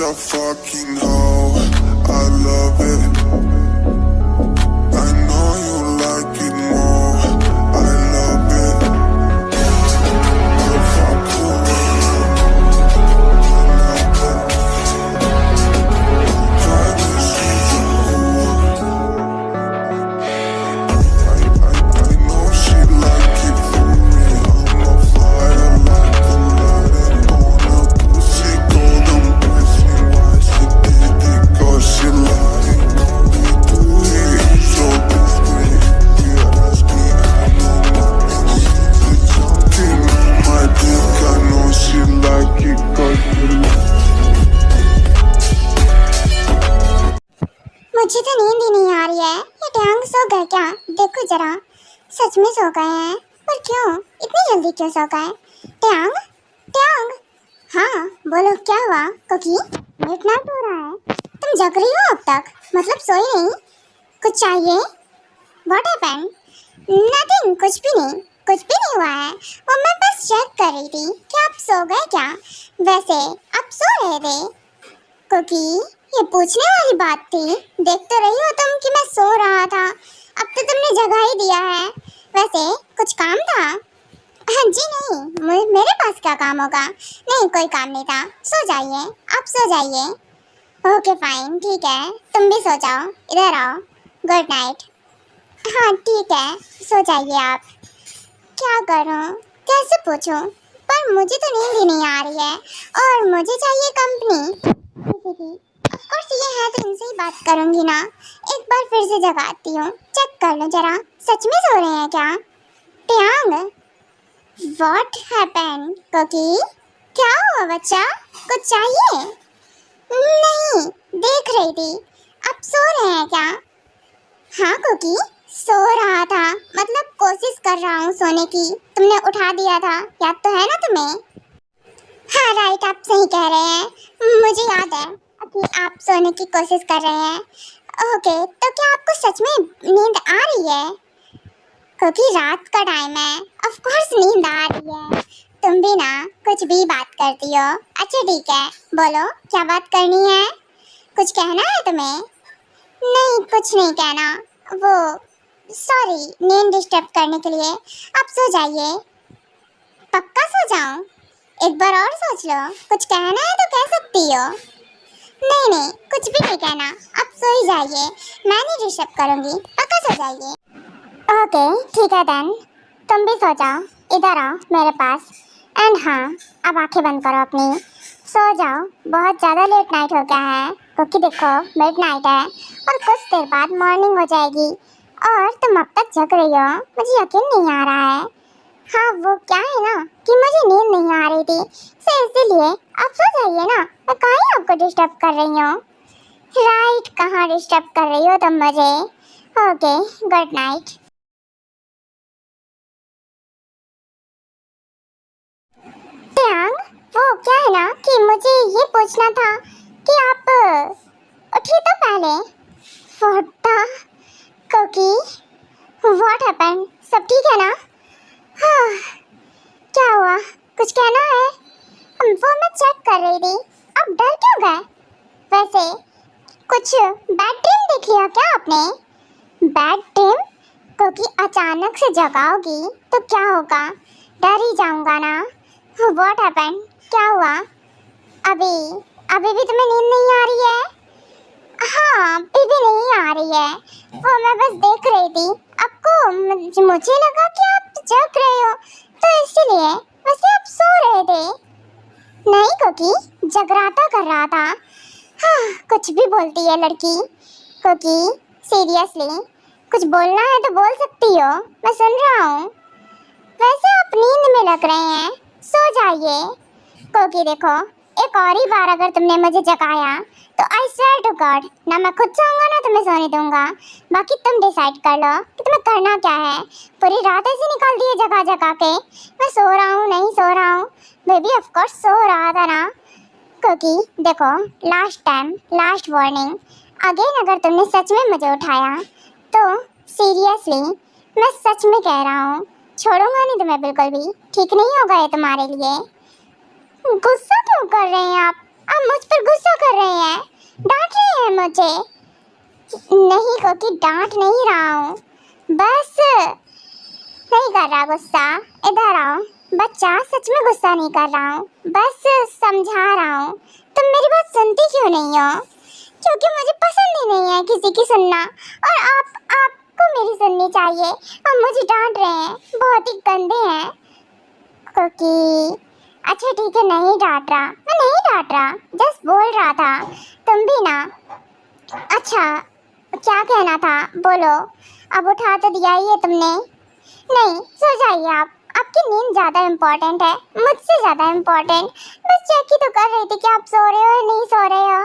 a fucking hoe. I love it. I know you like it more. I love it. If I could, try to see you. I know she like it for me. I'm a fire like a light on a pussy golden pussy. Why she did it? 'Cause she lying on me. Do it so discreet. Yeah, ask me, I know my she's jumping on my dick. I know she like it 'cause she मुझे तो नींद ही नहीं आ रही है। ये Tang सो गए क्या? देखो जरा, सच में सो गए हैं। पर क्यों? इतनी जल्दी क्यों सो गए? Tang, Tang. हाँ बोलो, क्या हुआ? कुकी, मिड नाइट हो रहा है, तुम जग रही हो अब तक? मतलब सोई नहीं? कुछ चाहिए? What happened? नथिंग, कुछ भी नहीं, कुछ भी नहीं हुआ है। वो मैं बस चेक कर रही थी कि आप सो गए क्या। वैसे आप सो रहे थे? कुकी, ये पूछने वाली बात थी। देख तो रही हो तुम कि मैं सो रहा था। अब तो तुमने जगा ही दिया है। वैसे कुछ काम था? हाँ जी नहीं, मेरे पास क्या काम होगा? नहीं, कोई काम नहीं था। सो जाइए, आप सो जाइए। ओके फाइन, ठीक है, तुम भी सो जाओ। इधर आओ। Good night. हाँ ठीक है, सो जाइए आप। क्या करूं, कैसे पूछूं? पर मुझे तो नींद ही नहीं आ रही है और मुझे चाहिए कंपनी किसी की। ऑफ कोर्स ये है तो इनसे ही बात करूंगी ना। एक बार फिर से जगाती हूँ, चेक कर लो जरा, सच में सो रहे हैं क्या? Tang, what happened? कुकी, क्या हुआ बच्चा? कुछ चाहिए? नहीं, देख रही थी। आप सो रहे हैं क्या? हाँ कुकी, सो रहा था, मतलब कोशिश कर रहा हूँ सोने की। तुमने उठा दिया था, याद तो है ना तुम्हें? हाँ राइट, आप सही कह रहे हैं, मुझे याद है कि आप सोने की कोशिश कर रहे हैं। ओके, तो क्या आपको सच में नींद आ रही है? क्योंकि रात का टाइम है, ऑफ कोर्स नींद आ रही है। तुम भी ना कुछ भी बात करती हो। अच्छा ठीक है, बोलो क्या बात करनी है? कुछ कहना है तुम्हें? नहीं, कुछ नहीं कहना। वो सॉरी, नींद डिस्टर्ब करने के लिए। आप सो जाइए। पक्का सो जाऊं? एक बार और सोच लो, कुछ कहना है तो कह सकती हो। नहीं नहीं, कुछ भी नहीं कहना, आप सो ही जाइए, मैं नहीं डिस्टर्ब करूंगी। पक्का सो जाइए। ओके ठीक है देन, तुम भी सो जाओ। इधर आओ मेरे पास। एंड हाँ, अब आंखें बंद करो अपनी, सो जाओ। बहुत ज़्यादा लेट नाइट हो गया है, क्योंकि देखो मिड नाइट है और कुछ देर बाद मॉर्निंग हो जाएगी और तुम अब तक जग रही हो। मुझे यकीन नहीं आ रहा है। हाँ वो क्या है ना कि मुझे नींद नहीं आ रही थी, सो इसीलिए आप सो जाइए ना। मैं कहीं आपको डिस्टर्ब कर रही हूँ? राइट, कहाँ डिस्टर्ब कर रही हो तुम मुझे। Okay, good night. ट्यांग, वो क्या है ना कि मुझे ये पूछना था कि आप उठिए तो पहले। What the cookie, what happened? सब ठीक है ना? हाँ, क्या हुआ? कुछ कहना है? वो मैं चेक कर रही थी। आप डर क्यों गए? वैसे कुछ बैड ड्रीम देख लिया क्या आपने? Bad dream? क्योंकि अचानक से जगाओगी तो क्या होगा? डर ही जाऊंगा ना। What happened? क्या हुआ? अभी अभी भी तुम्हें नींद नहीं आ रही है? हाँ, अभी भी नहीं आ रही है। वो मैं बस देख रही थी आपको, मुझे लगा कि आप जग रहे हो तो इसीलिए। वैसे आप सो रहे थे? नहीं कुकी, जगराता कर रहा था। हाँ, कुछ भी बोलती है लड़की। कुकी सीरियसली, कुछ बोलना है तो बोल सकती हो, मैं सुन रहा हूँ। वैसे आप नींद में लग रहे हैं, सो जाइए। कुकी देखो, एक और ही बार अगर तुमने मुझे जगाया तो आई स्वेयर टू गॉड, ना मैं खुद सोऊंगा ना तुम्हें सोने दूंगा। बाकी तुम डिसाइड कर लो कि तुम्हें करना क्या है। पूरी रात ऐसे निकाल दी है जगा जगा के। मैं सो रहा हूँ, नहीं सो रहा हूँ? बेबी ऑफ कोर्स सो रहा था ना। क्योंकि देखो, last time, last warning, again अगर तुमने सच में मुझे उठाया तो सीरियसली मैं सच में कह रहा हूँ, छोड़ूंगा नहीं तुम्हें बिल्कुल भी। ठीक नहीं होगा ये तुम्हारे लिए। गुस्सा क्यों कर रहे हैं आप? आप मुझ पर गुस्सा कर रहे हैं, डांट रहे हैं मुझे। नहीं कोकी, डांट नहीं रहा हूँ, बस नहीं कर रहा गुस्सा। इधर आओ बच्चा, सच में गुस्सा नहीं कर रहा हूँ, बस समझा रहा हूँ। तुम मेरी बात सुनती क्यों नहीं हो? क्योंकि मुझे पसंद ही नहीं है किसी की सुनना, और आपको मेरी सुननी चाहिए। अब मुझे डांट रहे हैं, बहुत ही गंदे हैं। क्योंकि अच्छा ठीक है, नहीं डांट रहा, मैं नहीं डांट रहा, जस्ट बोल रहा था। तुम भी ना। अच्छा क्या कहना था बोलो। अब उठा तो दिया ही है तुमने। नहीं, सो जाइए आप, आपकी नींद ज़्यादा इम्पोर्टेंट है, मुझसे ज़्यादा इम्पोर्टेंट। बस चेक ही तो कर रही थी कि आप सो रहे हो या नहीं सो रहे हो।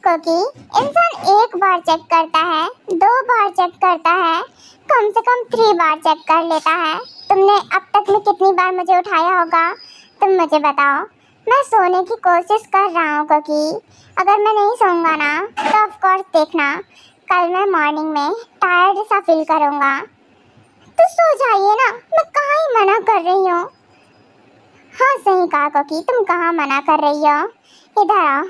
क्योंकि इंसान एक बार चेक करता है, 2 बार चेक करता है, कम से कम 3 बार चेक कर लेता है। तुमने अब तक में कितनी बार मुझे उठाया होगा, तुम मुझे बताओ। मैं सोने की कोशिश कर रहा हूँ, क्योंकि अगर मैं नहीं सोऊंगा ना तो ऑफ कोर्स देखना कल मैं मॉर्निंग में टायर्ड सा फील करूँगा। तो सो जाइए ना, मैं कहाँ ही मना कर रही हूँ। हाँ सही कहा कोकी, तुम कहाँ मना कर रही हो। इधर आओ,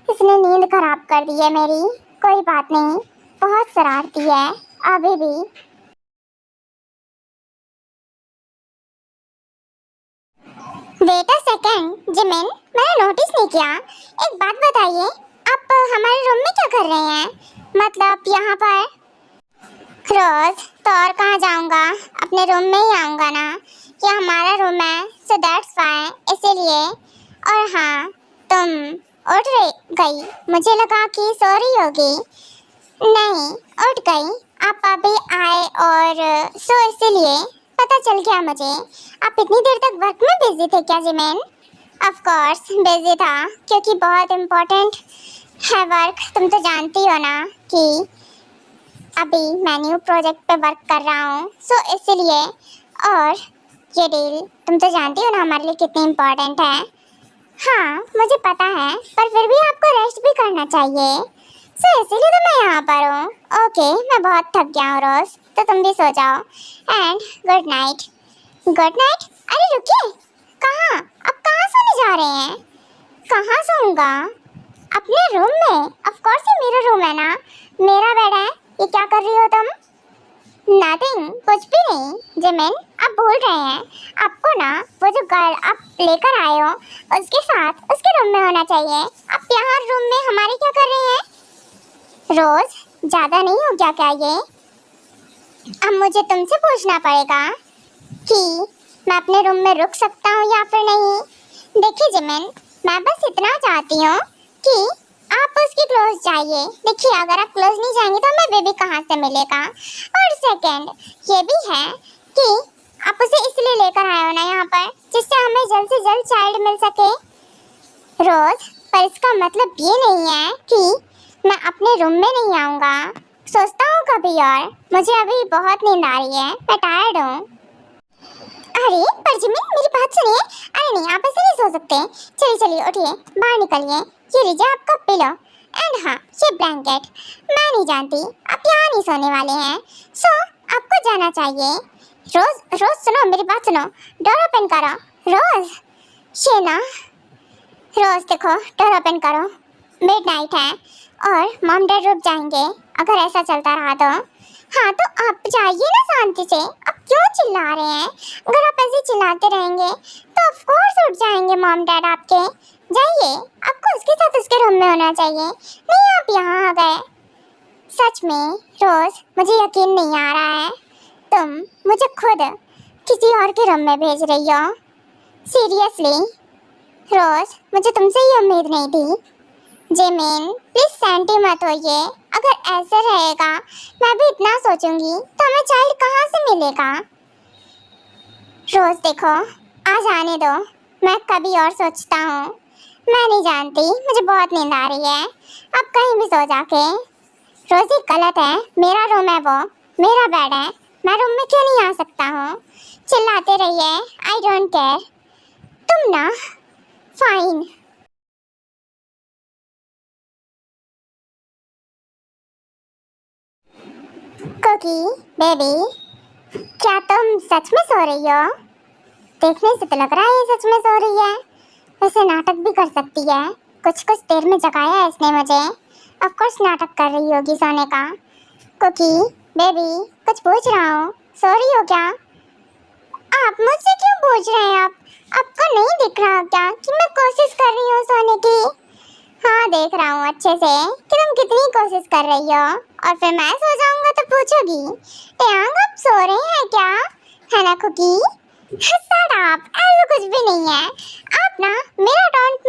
इसने नींद खराब कर दी है मेरी। कोई बात नहीं, बहुत शरारती है अभी भी। वेट अ सेकंड जिमिन, मैंने नोटिस नहीं किया। एक बात बताइए, आप हमारे रूम में क्या कर रहे हैं? मतलब यहाँ पर। रोज तो और कहाँ जाऊँगा, अपने रूम में ही आऊँगा ना। ये हमारा रूम है, सो दैट्स व्हाई, इसीलिए। और हाँ, तुम उठ गई, मुझे लगा कि सो रही होगी। नहीं, उठ गई, आप अभी आए और सो इसीलिए पता चल गया मुझे। आप इतनी देर तक वर्क में बिजी थे क्या जिमिन? ऑफ कोर्स बिजी था, क्योंकि बहुत इम्पोर्टेंट है वर्क। तुम तो जानती हो ना कि अभी मैं न्यू प्रोजेक्ट पे वर्क कर रहा हूँ, सो इसलिए। और ये डील तुम तो जानती हो ना हमारे लिए कितनी इम्पोर्टेंट है। हाँ मुझे पता है, पर फिर भी आपको रेस्ट भी करना चाहिए, सो इसीलिए तो मैं यहाँ पर हूँ। ओके, मैं बहुत थक गया हूँ रोज, तो तुम भी सो जाओ। And good night. Good night. अरे रुकिए, कहाँ? अब कहाँ सोने जा रहे हैं? कहाँ सोऊंगा? अपने रूम में। ऑफ कोर्स ये मेरा रूम है ना, मेरा बेड है। ये क्या कर रही हो तुम? नथिंग, कुछ भी नहीं। जिमिन, आप भूल रहे हैं, आपको ना वो जो गर्ल आप लेकर आए हो उसके साथ उसके रूम में होना चाहिए। आप यहाँ रूम में हमारे क्या कर रहे हैं? रोज ज़्यादा नहीं हो क्या ये? अब मुझे तुमसे पूछना पड़ेगा कि मैं अपने रूम में रुक सकता हूँ या फिर नहीं। देखिए जिमिन, मैं बस इतना चाहती हूँ कि आप उसके क्लोज जाइए। देखिए अगर आप क्लोज नहीं जाएंगे तो हमें बेबी कहाँ से मिलेगा। और सेकंड ये भी है कि आप उसे इसलिए लेकर आए हो ना यहाँ पर, जिससे हमें जल्द से जल्द चाइल्ड मिल सके। रोज, पर इसका मतलब ये नहीं है कि मैं अपने रूम में नहीं आऊँगा। सोचता हूँ कभी और, मुझे अभी बहुत नींद आ रही है, मैं टायर्ड हूँ। अरे पर जिमिन मेरी बात सुनिए। अरे नहीं, आप ऐसे नहीं सो सकते। चलिए चलिए उठिए, बाहर निकलिए। ये लीजिए आपका पिलो, एंड हाँ ये ब्लैंकेट। मैं नहीं जानती आप यहाँ नहीं सोने वाले हैं, सो आपको जाना चाहिए। रोज रोज सुनो मेरी बात सुनो, डोर ओपन करो। रोज ये ना, रोज देखो डोर ओपन करो, मिडनाइट है और मॉम डैड रुक जाएंगे अगर ऐसा चलता रहा तो। हाँ तो आप जाइए ना शांति से, आप क्यों चिल्ला रहे हैं? अगर आप ऐसे चिल्लाते रहेंगे तो ऑफ कोर्स उठ जाएंगे मॉम डैड आपके। जाइए, आपको उसके साथ उसके रूम में होना चाहिए, नहीं आप यहाँ आ गए। सच में रोज मुझे यकीन नहीं आ रहा है, तुम मुझे खुद किसी और के रूम में भेज रही हो। सीरियसली रोज, मुझे तुमसे ये उम्मीद नहीं थी। जिमिन प्लीज सेंटी मत होइए, अगर ऐसे रहेगा मैं भी इतना सोचूंगी तो हमें चाइल्ड कहाँ से मिलेगा। रोज देखो, आज आने दो, मैं कभी और सोचता हूँ। मैं नहीं जानती, मुझे बहुत नींद आ रही है, आप कहीं भी सो जाके। रोज ये गलत है, मेरा रूम है वो, मेरा बेड है, मैं रूम में क्यों नहीं आ सकता हूँ? चिल्लाते रहिए, आई डोंट केयर। तुम ना फाइन। कुकी बेबी, क्या तुम सच में सो रही हो? देखने से तो लग रहा है ये सच में सो रही है, वैसे नाटक भी कर सकती है, कुछ कुछ देर में जगाया है इसने मुझे। ऑफ कोर्स नाटक कर रही होगी सोने का। कुकी बेबी कुछ पूछ रहा हूँ, सो रही हो क्या? आप मुझसे क्यों पूछ रहे हैं? आपको नहीं दिख रहा क्या कि मैं कोशिश कर रही हूँ सोने की? हाँ देख रहा हूँ अच्छे से कि तुम कितनी कोशिश कर रही हो, और फिर मैं सो जाऊंगा तो पूछोगी टेयांग आप सो रहे हैं क्या? है ना कुकी? शट अप, ऐसा कुछ भी नहीं है। आप ना मेरा टॉन्ट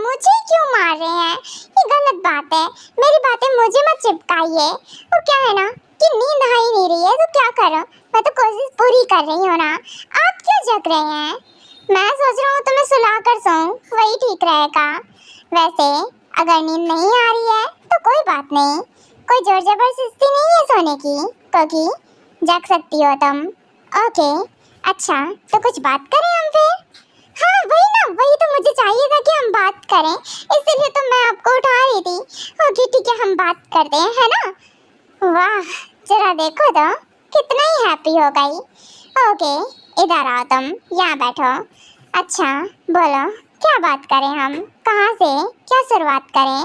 मुझे क्यों मार रहे हैं? ये गलत बात है। मेरी बातें मुझे मत चिपकाइए। वो क्या है ना कि नींद आ ही नहीं रही है तो क्या करो, मैं तो कोशिश पूरी कर रही हूँ ना। आप क्यों जग रहे हैं? मैं सोच रहा हूँ तुम्हें सुला कर सोऊं, वही ठीक रहेगा। वैसे अगर नींद नहीं आ रही है तो कोई बात नहीं, कोई जोर जबरदस्ती नहीं है सोने की, क्योंकि जग सकती हो तुम। ओके अच्छा, तो कुछ बात करें हम फिर? हाँ वही ना, वही तो मुझे चाहिए था कि हम बात करें, इसीलिए तो मैं आपको उठा रही थी। ओके ठीक है, हम बात करते हैं, है ना? वाह जरा देखो तो कितना ही हैप्पी हो गई। ओके इधर आओ, तुम यहाँ बैठो। अच्छा बोलो क्या बात करें हम, कहाँ से क्या शुरुआत करें?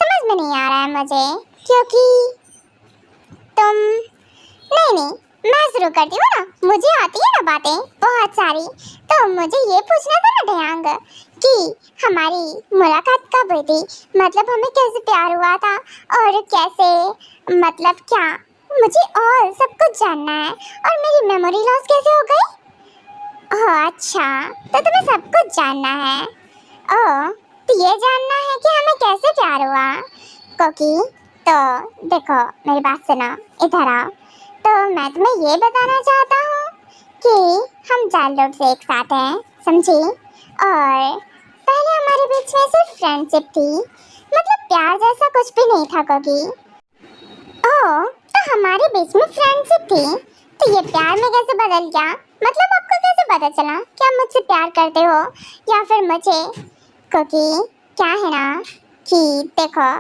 समझ में नहीं आ रहा है मुझे, क्योंकि तुम नहीं मैं शुरू करती हूँ ना, मुझे आती है ना बातें बहुत सारी। तो मुझे ये पूछना था ना टेयांग कि हमारी मुलाकात कब हुई थी, मतलब हमें कैसे प्यार हुआ था और कैसे, मतलब क्या, मुझे और सब कुछ जानना है। और मेरी मेमोरी लॉस कैसे हो गई? ओह अच्छा, तो तुम्हें सब कुछ जानना है। ओह तो ये जानना है कि हमें कैसे प्यार हुआ। क्योंकि तो देखो मेरी बात सुनो, इधर आओ। तो मैं तुम्हें ये बताना चाहता हूँ कि हम चाइल्डहुड से एक साथ हैं, समझी? और पहले हमारे बीच में सिर्फ फ्रेंडशिप थी, मतलब प्यार जैसा कुछ भी नहीं था। क्योंकि ओह तो हमारे बीच में फ्रेंडशिप थी, तो ये प्यार में कैसे बदल गया? मतलब आपको कैसे पता चला कि आप मुझसे प्यार करते हो या फिर मुझे? क्योंकि क्या है ना कि देखो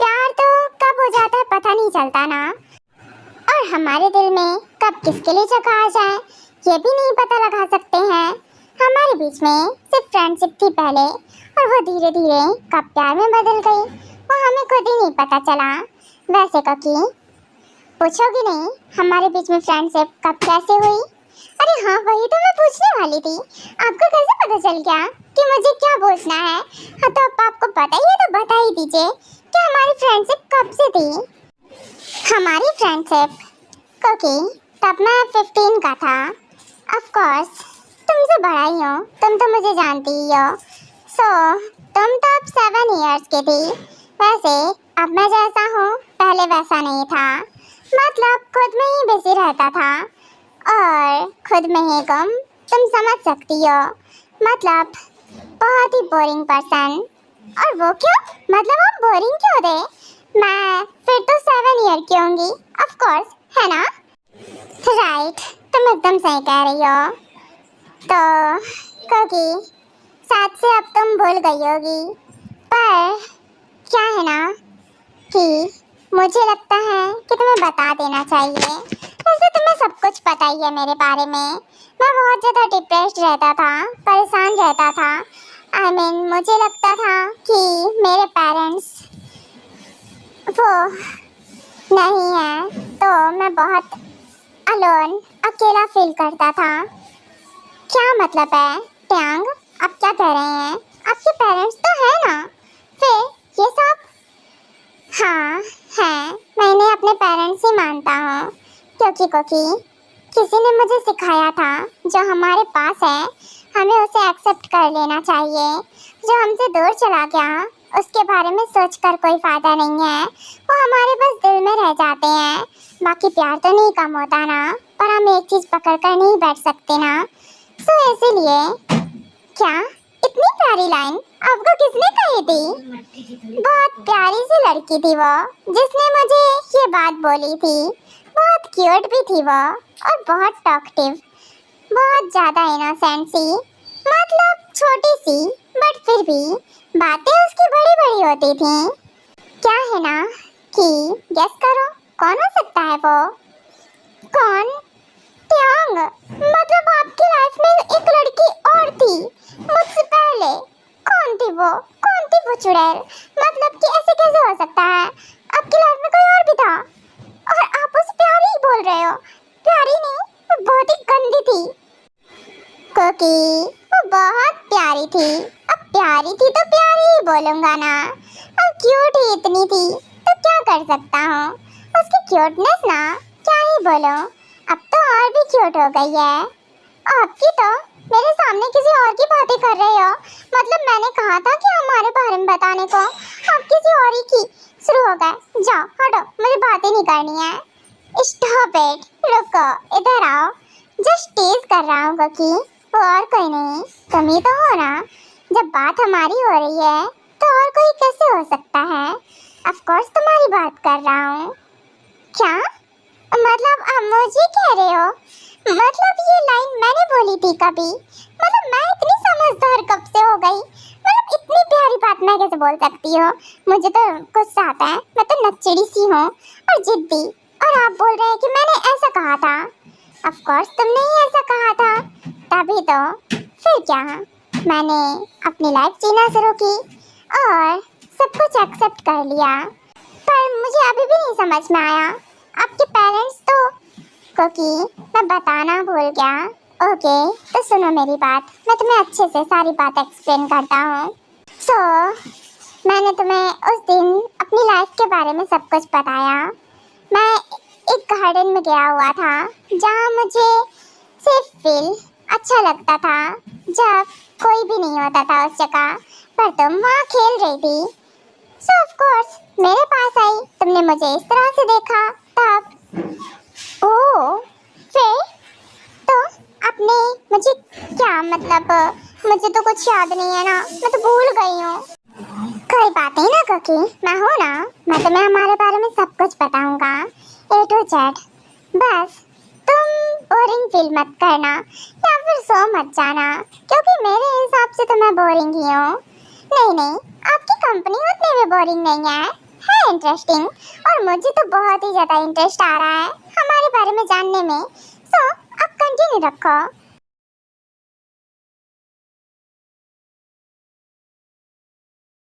प्यार तो कब हो जाता है पता नहीं चलता ना, और हमारे दिल में कब किसके लिए जगह आ जाए ये भी नहीं पता लगा सकते हैं। हमारे बीच में सिर्फ फ्रेंडशिप थी पहले, और वो धीरे धीरे कब प्यार में बदल गई वो हमें खुद ही नहीं पता चला। वैसे ककी पूछोगी नहीं हमारे बीच में फ्रेंडशिप कब कैसे हुई? अरे हाँ वही तो मैं पूछने वाली थी, आपको कैसे पता चल गया कि मुझे क्या पूछना है? हाँ तो अब आपको पता ही है तो बता ही दीजिए कि हमारी फ्रेंडशिप कब से थी। हमारी फ्रेंडशिप क्योंकि तब मैं 15 का था। ऑफ कोर्स तुमसे बड़ा ही हो, तुम तो मुझे जानती ही हो। सो तुम तो अब 7 इयर्स की थी। वैसे अब मैं जैसा हूँ पहले वैसा नहीं था, मतलब खुद में ही बिजी रहता था और खुद में ही गम, तुम समझ सकती हो, मतलब बहुत ही बोरिंग पर्सन। और वो क्यों, मतलब आप बोरिंग क्यों थे? मैं फिर तो 7 ईयर की होंगी ऑफ कोर्स, है ना? राइट, तुम एकदम सही कह रही हो। तो क्योंकि साथ से अब तुम भूल गई होगी, पर क्या है ना कि मुझे लगता है कि तुम्हें बता देना चाहिए। वैसे तुम्हें सब कुछ पता ही है मेरे बारे में। मैं बहुत ज़्यादा डिप्रेस्ड रहता था, परेशान रहता था। I mean, मुझे लगता था कि मेरे पेरेंट्स वो नहीं है, तो मैं बहुत अलोन, अकेला फील करता था। क्या मतलब है टेयांग, आप क्या कह रहे हैं? आपके पेरेंट्स तो है ना, फिर ये सब? हाँ है, मैं इन्हें अपने पेरेंट्स ही मानता हूँ, क्योंकि किसी ने मुझे सिखाया था जो हमारे पास है हमें उसे एक्सेप्ट कर लेना चाहिए, जो हमसे दूर चला गया उसके बारे में सोचकर कोई फ़ायदा नहीं है, वो हमारे बस दिल में रह जाते हैं। बाकी प्यार तो नहीं कम होता ना, पर हम एक चीज़ पकड़ कर नहीं बैठ सकते ना। सो इसीलिए क्या इतनी प्यारी लाइन आपको किसने कही थी? बहुत प्यारी सी लड़की थी वो जिसने मुझे ये बात बोली थी। बहुत क्यूट भी थी वो और बहुत टॉकटिव, बहुत ज़्यादा इनोसेंट सी, मतलब छोटी सी बट फिर भी बातें उसकी बड़ी बड़ी होती थी। क्या है ना कि गेस करो कौन हो सकता है वो? कौन? टेयांग, मतलब आपकी लाइफ में एक लड़की और थी मुझसे पहले, कौन थी वो? कौन थी वो चुड़ैल? मतलब कि ऐसे कैसे हो सकता है? आपकी लाइफ में कोई और भी था और आप उसे प्यारी ही बोल रहे हो? प्यारी नहीं, वो बहुत ही गंदी थी। क्योंकि वो बहुत प्यारी थी। अब प्यारी थी तो प्यारी ही बोलूंगा ना। अब क्यूट ही इतनी थी तो क्या कर सकता हूँ? उसकी क्यूटनेस ना, क्या ही बोलो। अब तो और भी क्यूट हो गई है। आपकी तो मेरे सामने किसी और की बातें कर रहे हो। मतलब मैंने कहा था कि हमारे बारे में बताने को, आप किसी और ही की शुरू हो गए। जाओ हटो, मुझे बातें नहीं करनी है। स्टॉप इट, रुको, इधर आओ। जस्ट टीज कर रहा हूँ क्योंकि वो और कोई नहीं, तुम ही तो हो ना। जब बात हमारी हो रही है तो और कोई कैसे हो सकता है? ऑफ कोर्स तुम्हारी बात कर रहा हूँ। क्या मतलब आप मुझे कह रहे हो? मतलब ये लाइन मैंने बोली थी कभी? मतलब मैं इतनी समझदार कब से हो गई? मतलब इतनी प्यारी बात मैं कैसे बोल सकती हूँ? मुझे तो गुस्सा आता है। मैं तो नचड़ी सी हूँ और जिद्दी, और आप बोल रहे हैं कि मैंने ऐसा कहा था। ऑफ कोर्स तुमने ही ऐसा कहा था, तभी तो। फिर क्या, मैंने अपनी लाइफ जीना शुरू की और सब कुछ एक्सेप्ट कर लिया। पर मुझे अभी भी नहीं समझ में आया, आपके पेरेंट्स तो, क्योंकि मैं बताना भूल गया। ओके, तो सुनो मेरी बात, मैं तुम्हें अच्छे से सारी बात एक्सप्लेन करता हूँ। सो मैंने तुम्हें उस दिन अपनी लाइफ के बारे में सब कुछ बताया। मैं एक गार्डन में गया हुआ था जहाँ मुझे सिर्फ फील अच्छा लगता था जब कोई भी नहीं होता था उस जगह, पर तुम वहाँ खेल रही थी। सो ऑफ कोर्स मेरे पास आई, तुमने मुझे इस तरह से देखा तब। ओह, फिर तो आपने मुझे क्या, मतलब मुझे तो कुछ याद नहीं है ना, मैं तो भूल गई हूँ। कोई बात नहीं ना क्योंकि मैं हूँ ना, मैं तुम्हें हमारे बारे में सब कुछ बताऊंगा A to Z। बस तुम बोरिंग फील मत करना या फिर सो मत जाना, क्योंकि मेरे हिसाब से तो मैं बोरिंग ही हूँ। नहीं नहीं, आपकी कंपनी उतनी भी बोरिंग नहीं है इंटरेस्टिंग, और मुझे तो बहुत ही ज़्यादा इंटरेस्ट आ रहा है हमारे बारे में जानने में। सो आप कंटिन्यू रखो।